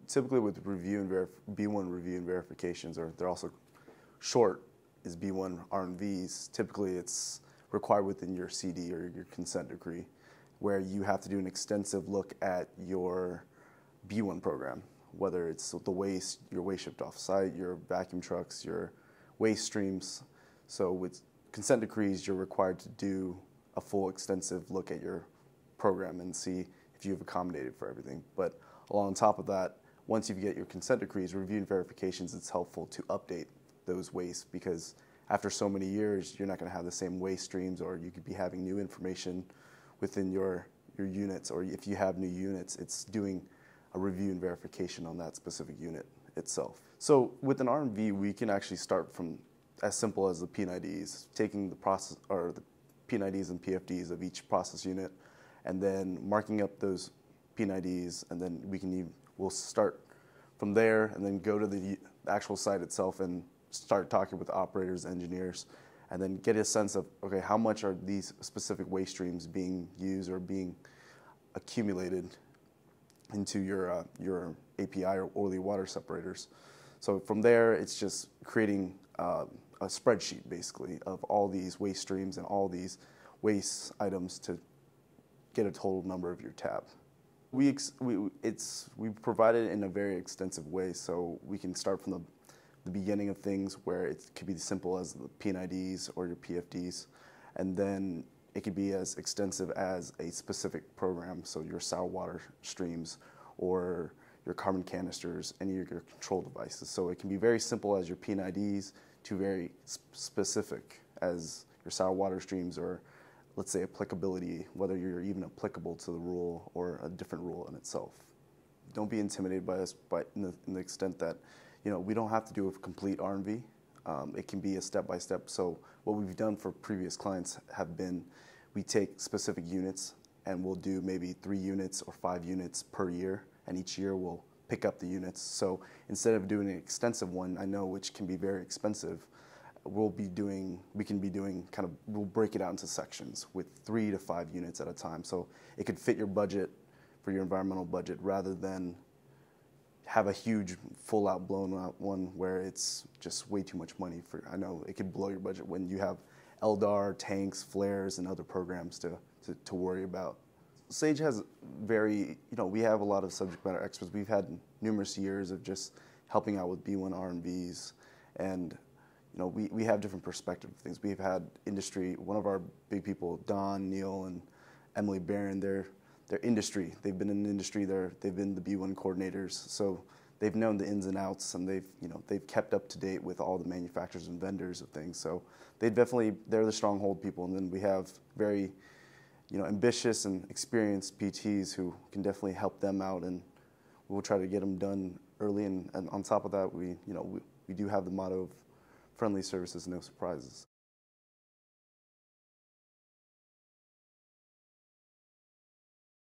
typically with B1 review and verifications, or they're also short is B1 R&Vs, typically it's required within your CD or your consent decree, where you have to do an extensive look at your B1 program, whether it's the waste, your waste shipped off site, your vacuum trucks, your waste streams. So with consent decrees, you're required to do a full extensive look at your program and see if you've accommodated for everything. But along top of that, once you get your consent decrees, review and verifications, it's helpful to update those wastes, because after so many years, you're not going to have the same waste streams, or you could be having new information within your units, or if you have new units, it's doing a review and verification on that specific unit itself. So with an R&V, we can actually start from as simple as the P&IDs, taking the process or the P&IDs and PFDs of each process unit, and then marking up those P&IDs, and then we'll start from there, and then go to the actual site itself and start talking with operators, engineers, and then get a sense of, okay, how much are these specific waste streams being used or being accumulated into your API or oily water separators. So from there, it's just creating a spreadsheet basically of all these waste streams and all these waste items to get a total number of your tab. We provide it in a very extensive way, so we can start from the beginning of things, where it could be as simple as the P&IDs or your PFDs, and then it could be as extensive as a specific program, so your sour water streams or your carbon canisters, any of your control devices. So it can be very simple as your P&IDs to very specific as your sour water streams, or let's say applicability, whether you're even applicable to the rule or a different rule in itself. Don't be intimidated by us, in the extent that, we don't have to do a complete R&V. It can be a step-by-step. So what we've done for previous clients have been, we take specific units and we'll do maybe 3 units or 5 units per year, and each year we'll pick up the units. So instead of doing an extensive one, I know, which can be very expensive, we'll break it out into sections with 3 to 5 units at a time. So it could fit your budget for your environmental budget, rather than have a huge full-out, blown-out one where it's just way too much money. I know it could blow your budget when you have LDAR, tanks, flares, and other programs to worry about. Sage has we have a lot of subject matter experts. We've had numerous years of just helping out with B1 R&Vs, and we have different perspective of things. We've had industry, one of our big people, Don, Neil, and Emily Barron, they're industry. They've been in the industry. They've been the B1 coordinators, so they've known the ins and outs, and they've kept up to date with all the manufacturers and vendors of things. So they're the stronghold people. And then we have very ambitious and experienced PTs who can definitely help them out, and we'll try to get them done early. And on top of that, we do have the motto of friendly services, no surprises.